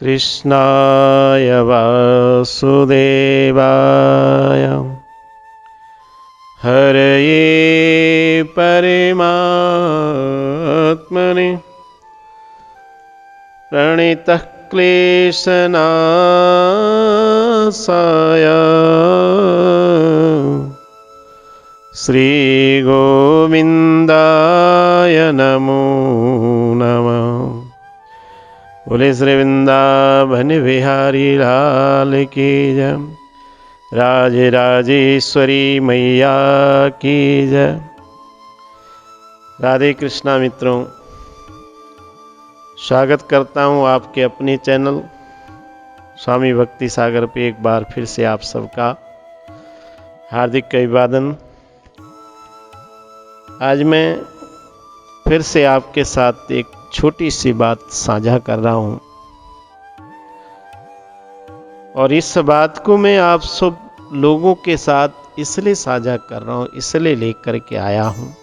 कृष्णाय वासुदेवाय हरये परमात्मने प्रणितः क्लेशनाशाय श्रीगोविन्दाय नमो नमः। बोले श्री वृंदावन बिहारी लाल की जय। राजे राजेश्वरी मैया की जय। राधे कृष्णा मित्रों, स्वागत करता हूँ आपके अपने चैनल स्वामी भक्ति सागर पे एक बार फिर से आप सबका हार्दिक अभिवादन। आज मैं फिर से आपके साथ एक छोटी सी बात साझा कर रहा हूँ और इस बात को मैं आप सब लोगों के साथ इसलिए साझा कर रहा हूँ, इसलिए लेकर के आया हूँ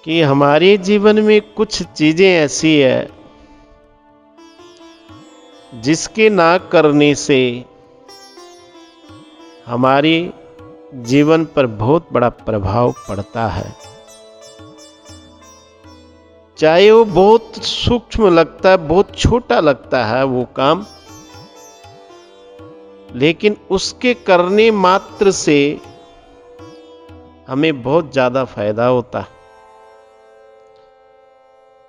कि हमारे जीवन में कुछ चीजें ऐसी है जिसके ना करने से हमारे जीवन पर बहुत बड़ा प्रभाव पड़ता है। चाहे वो बहुत सूक्ष्म लगता है, बहुत छोटा लगता है वो काम, लेकिन उसके करने मात्र से हमें बहुत ज्यादा फायदा होता है।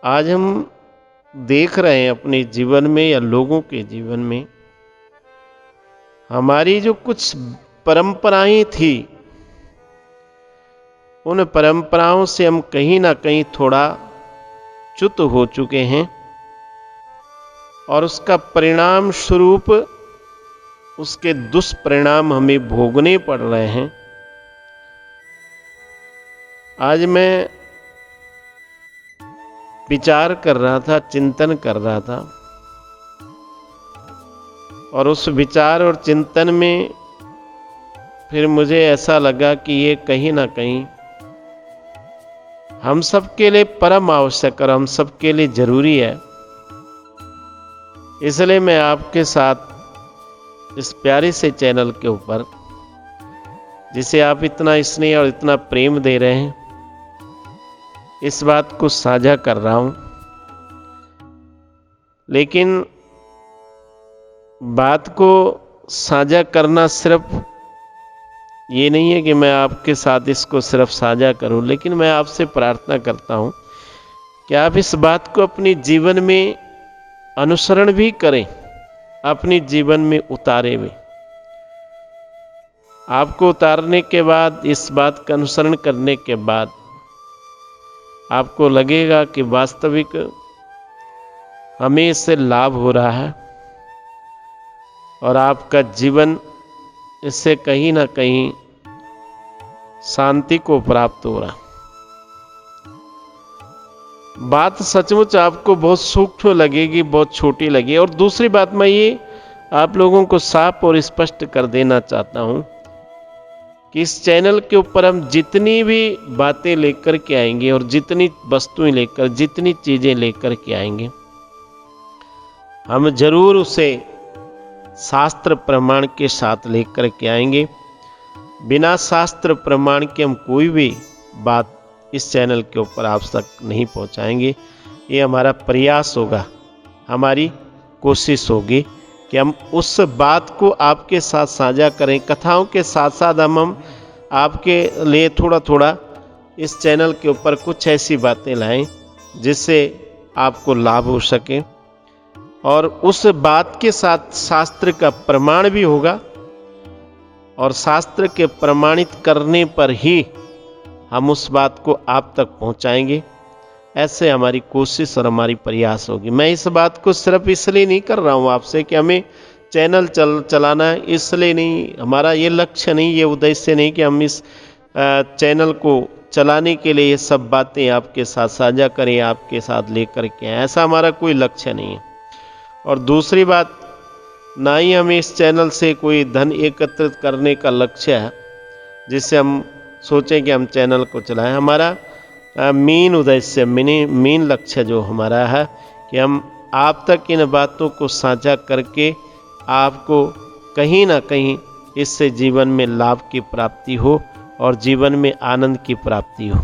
आज हम देख रहे हैं अपने जीवन में या लोगों के जीवन में हमारी जो कुछ परंपराएं थी, उन परंपराओं से हम कहीं ना कहीं थोड़ा च्युत हो चुके हैं और उसका परिणाम स्वरूप उसके दुष्परिणाम हमें भोगने पड़ रहे हैं। आज मैं विचार कर रहा था, चिंतन कर रहा था और उस विचार और चिंतन में फिर मुझे ऐसा लगा कि ये कहीं ना कहीं हम सबके लिए परम आवश्यक और हम सबके लिए जरूरी है। इसलिए मैं आपके साथ इस प्यारे से चैनल के ऊपर, जिसे आप इतना स्नेह और इतना प्रेम दे रहे हैं, इस बात को साझा कर रहा हूं। लेकिन बात को साझा करना सिर्फ ये नहीं है कि मैं आपके साथ इसको सिर्फ साझा करूं, लेकिन मैं आपसे प्रार्थना करता हूं कि आप इस बात को अपने जीवन में अनुसरण भी करें, अपने जीवन में उतारे भी। आपको उतारने के बाद, इस बात का अनुसरण करने के बाद आपको लगेगा कि वास्तविक हमें इससे लाभ हो रहा है और आपका जीवन इससे कहीं ना कहीं शांति को प्राप्त हो रहा। बात सचमुच आपको बहुत सूक्ष्म लगेगी, बहुत छोटी लगेगी। और दूसरी बात मैं ये आप लोगों को साफ और स्पष्ट कर देना चाहता हूं कि इस चैनल के ऊपर हम जितनी भी बातें लेकर के आएंगे और जितनी वस्तुएं लेकर, जितनी चीजें लेकर के आएंगे, हम जरूर उसे शास्त्र प्रमाण के साथ लेकर के आएंगे। बिना शास्त्र प्रमाण के हम कोई भी बात इस चैनल के ऊपर आप तक नहीं पहुंचाएंगे। ये हमारा प्रयास होगा, हमारी कोशिश होगी कि हम उस बात को आपके साथ साझा करें। कथाओं के साथ साथ हम आपके लिए थोड़ा थोड़ा इस चैनल के ऊपर कुछ ऐसी बातें लाएं जिससे आपको लाभ हो सके और उस बात के साथ शास्त्र का प्रमाण भी होगा और शास्त्र के प्रमाणित करने पर ही हम उस बात को आप तक पहुंचाएंगे। ऐसे हमारी कोशिश और हमारी प्रयास होगी। मैं इस बात को सिर्फ इसलिए नहीं कर रहा हूं आपसे कि हमें चैनल चलाना है, इसलिए नहीं, हमारा ये लक्ष्य नहीं, ये उद्देश्य नहीं कि हम इस चैनल को चलाने के लिए ये सब बातें आपके साथ साझा करें, आपके साथ लेकर के आए। ऐसा हमारा कोई लक्ष्य नहीं है। और दूसरी बात, ना ही हमें इस चैनल से कोई धन एकत्रित करने का लक्ष्य है जिससे हम सोचें कि हम चैनल को चलाएं। हमारा मेन उद्देश्य, मेन लक्ष्य जो हमारा है कि हम आप तक इन बातों को साझा करके आपको कहीं ना कहीं इससे जीवन में लाभ की प्राप्ति हो और जीवन में आनंद की प्राप्ति हो।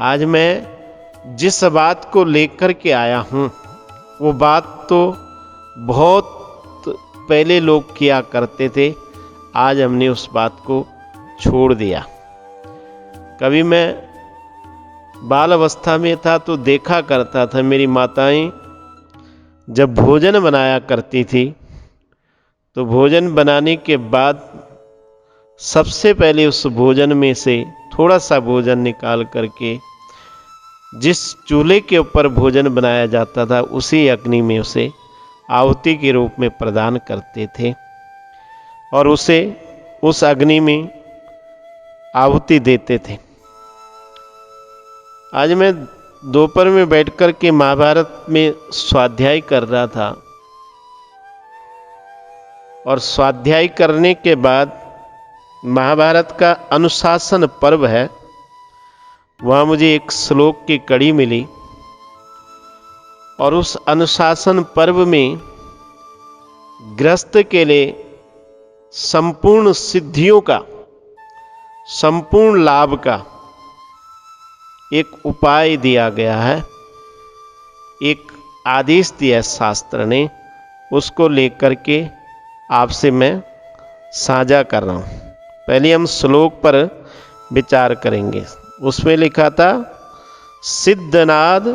आज मैं जिस बात को लेकर के आया हूँ वो बात तो बहुत पहले लोग किया करते थे, आज हमने उस बात को छोड़ दिया। कभी मैं बाल अवस्था में था तो देखा करता था, मेरी माताएं जब भोजन बनाया करती थी तो भोजन बनाने के बाद सबसे पहले उस भोजन में से थोड़ा सा भोजन निकाल करके जिस चूल्हे के ऊपर भोजन बनाया जाता था उसी अग्नि में उसे आहुति के रूप में प्रदान करते थे और उसे उस अग्नि में आहुति देते थे। आज मैं दोपहर में बैठकर के महाभारत में स्वाध्याय कर रहा था और स्वाध्याय करने के बाद महाभारत का अनुशासन पर्व है, वहाँ मुझे एक श्लोक की कड़ी मिली और उस अनुशासन पर्व में गृहस्थ के लिए संपूर्ण सिद्धियों का, संपूर्ण लाभ का एक उपाय दिया गया है, एक आदेश दिया है शास्त्र ने, उसको लेकर के आपसे मैं साझा कर रहा हूँ। पहले हम श्लोक पर विचार करेंगे। उसमें लिखा था, सिद्धनाद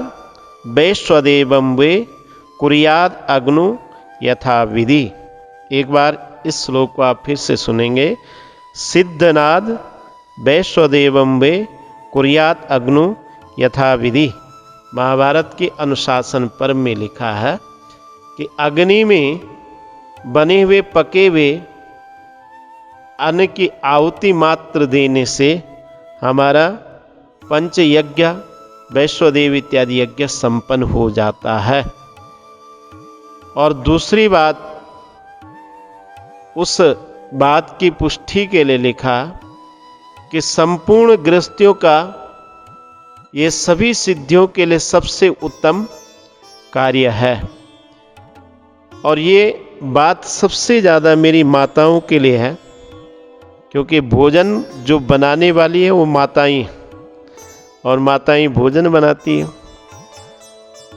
वैश्वदेवं वे कुर्याद अग्नु यथा विधि। एक बार इस श्लोक को आप फिर से सुनेंगे। सिद्धनाद वैश्वदेवं वे कुर्यात अग्नु यथा विधि। महाभारत के अनुशासन पर्व में लिखा है कि अग्नि में बने हुए पके हुए अन्न की आहुति मात्र देने से हमारा पंच यज्ञ, वैश्वदेव इत्यादि यज्ञ संपन्न हो जाता है। और दूसरी बात, उस बात की पुष्टि के लिए लिखा कि संपूर्ण गृहस्थियों का ये सभी सिद्धियों के लिए सबसे उत्तम कार्य है। और ये बात सबसे ज़्यादा मेरी माताओं के लिए है, क्योंकि भोजन जो बनाने वाली है वो माताएं, और माताएं भोजन बनाती है।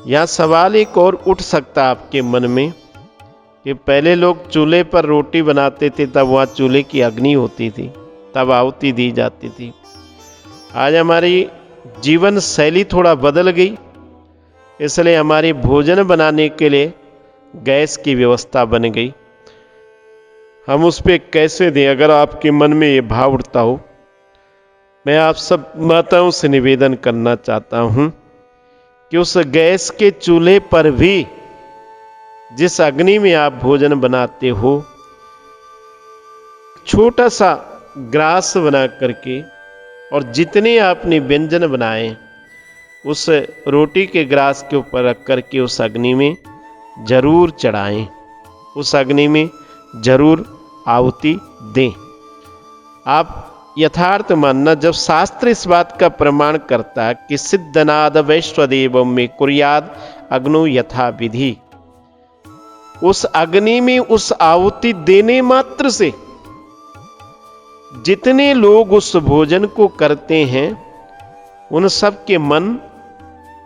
यहाँ सवाल एक और उठ सकता आपके मन में कि पहले लोग चूल्हे पर रोटी बनाते थे, तब वहाँ चूल्हे की अग्नि होती थी, तब आहुति दी जाती थी। आज हमारी जीवन शैली थोड़ा बदल गई, इसलिए हमारे भोजन बनाने के लिए गैस की व्यवस्था बन गई। हम उस पर कैसे दें? अगर आपके मन में ये भाव उठता हो, मैं आप सब माताओं से निवेदन करना चाहता हूं कि उस गैस के चूल्हे पर भी जिस अग्नि में आप भोजन बनाते हो, छोटा सा ग्रास बना करके और जितने आपने व्यंजन बनाए उस रोटी के ग्रास के ऊपर रख करके उस अग्नि में जरूर चढ़ाएं, उस अग्नि में जरूर आहुति दें। आप यथार्थ मानना, जब शास्त्र इस बात का प्रमाण करता है कि सिद्धनाद वैश्वदेवं में कुर्याद अग्नु यथा विधि, उस अग्नि में उस आहुति देने मात्र से जितने लोग उस भोजन को करते हैं उन सब के मन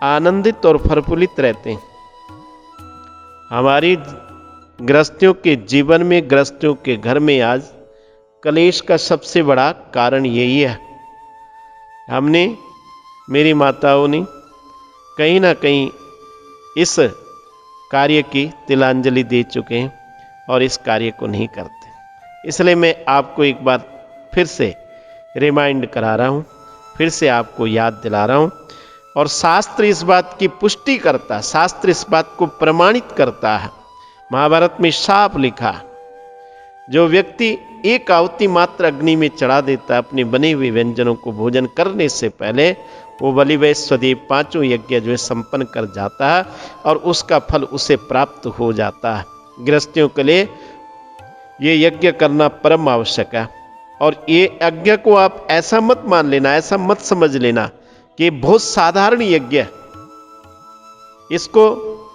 आनंदित और प्रफुल्लित रहते हैं। हमारी गृहस्थियों के जीवन में, गृहस्थियों के घर में आज कलेश का सबसे बड़ा कारण यही है। हमने, मेरी माताओं ने कहीं ना कहीं इस कार्य की तिलांजलि दे चुके हैं और इस कार्य को नहीं करते। इसलिए मैं आपको एक बार फिर से रिमाइंड करा रहा हूँ, फिर से आपको याद दिला रहा हूँ। और शास्त्र इस बात की पुष्टि करता है, शास्त्र इस बात को प्रमाणित करता है। महाभारत में साफ लिखा, जो व्यक्ति एक आहुति मात्र अग्नि में चढ़ा देता है अपने बने हुए व्यंजनों को भोजन करने से पहले, वो बलि वैश्वदेव पांचों यज्ञ जो है संपन्न कर जाता है और उसका फल उसे प्राप्त हो जाता है। गृहस्थियों के लिए ये यज्ञ करना परम आवश्यक है। और ये यज्ञ को आप ऐसा मत मान लेना, ऐसा मत समझ लेना कि बहुत साधारण यज्ञ है। इसको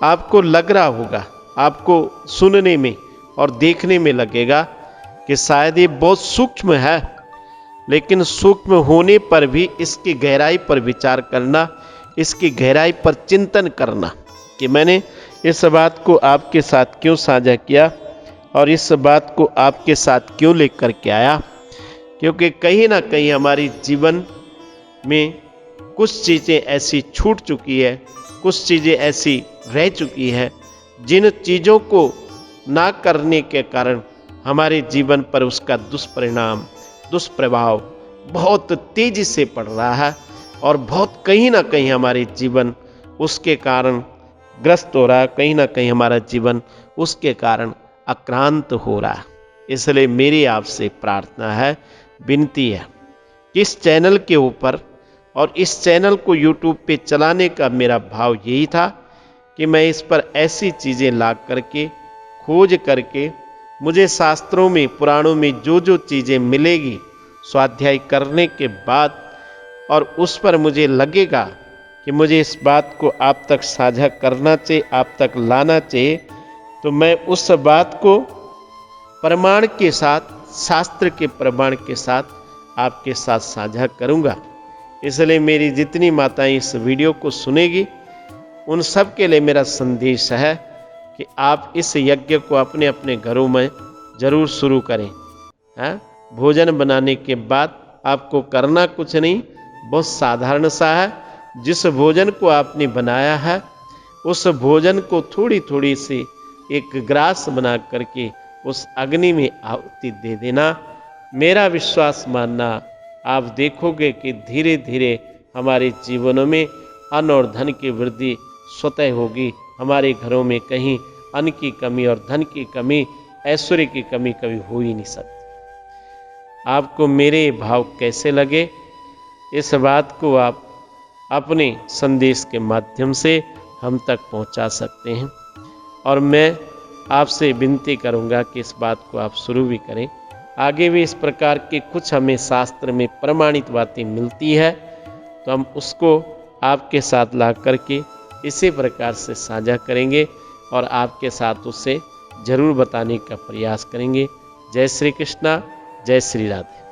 आपको लग रहा होगा, आपको सुनने में और देखने में लगेगा कि शायद ये बहुत सूक्ष्म है, लेकिन सूक्ष्म होने पर भी इसकी गहराई पर विचार करना, इसकी गहराई पर चिंतन करना कि मैंने इस बात को आपके साथ क्यों साझा किया और इस बात को आपके साथ क्यों लेकर के आया। क्योंकि कहीं ना कहीं हमारी जीवन में कुछ चीज़ें ऐसी छूट चुकी है, कुछ चीज़ें ऐसी रह चुकी है, जिन चीज़ों को ना करने के कारण हमारे जीवन पर उसका दुष्परिणाम, दुष्प्रभाव बहुत तेजी से पड़ रहा है और बहुत कहीं ना कहीं हमारे जीवन उसके कारण ग्रस्त हो रहा है, कहीं ना कहीं हमारा जीवन उसके कारण आक्रांत हो रहा है। इसलिए मेरी आपसे प्रार्थना है, विनती है कि इस चैनल के ऊपर और इस चैनल को YouTube पे चलाने का मेरा भाव यही था कि मैं इस पर ऐसी चीज़ें ला करके, खोज करके, मुझे शास्त्रों में, पुराणों में जो जो चीज़ें मिलेगी स्वाध्याय करने के बाद और उस पर मुझे लगेगा कि मुझे इस बात को आप तक साझा करना चाहिए, आप तक लाना चाहिए, तो मैं उस बात को प्रमाण के साथ, शास्त्र के प्रमाण के साथ आपके साथ साझा करूंगा। इसलिए मेरी जितनी माताएं इस वीडियो को सुनेगी, उन सब के लिए मेरा संदेश है कि आप इस यज्ञ को अपने अपने घरों में जरूर शुरू करें। भोजन बनाने के बाद आपको करना कुछ नहीं, बहुत साधारण सा है। जिस भोजन को आपने बनाया है उस भोजन को थोड़ी थोड़ी सी एक ग्रास बना करके उस अग्नि में आहुति दे देना। मेरा विश्वास मानना, आप देखोगे कि धीरे धीरे हमारे जीवनों में अन्न और धन की वृद्धि स्वतः होगी। हमारे घरों में कहीं अन्न की कमी और धन की कमी, ऐश्वर्य की कमी कभी हो ही नहीं सकती। आपको मेरे भाव कैसे लगे, इस बात को आप अपने संदेश के माध्यम से हम तक पहुंचा सकते हैं और मैं आपसे विनती करूंगा कि इस बात को आप शुरू भी करें। आगे भी इस प्रकार के कुछ हमें शास्त्र में प्रमाणित बातें मिलती है तो हम उसको आपके साथ ला करके इसी प्रकार से साझा करेंगे और आपके साथ उसे जरूर बताने का प्रयास करेंगे। जय श्री कृष्णा, जय श्री राधे।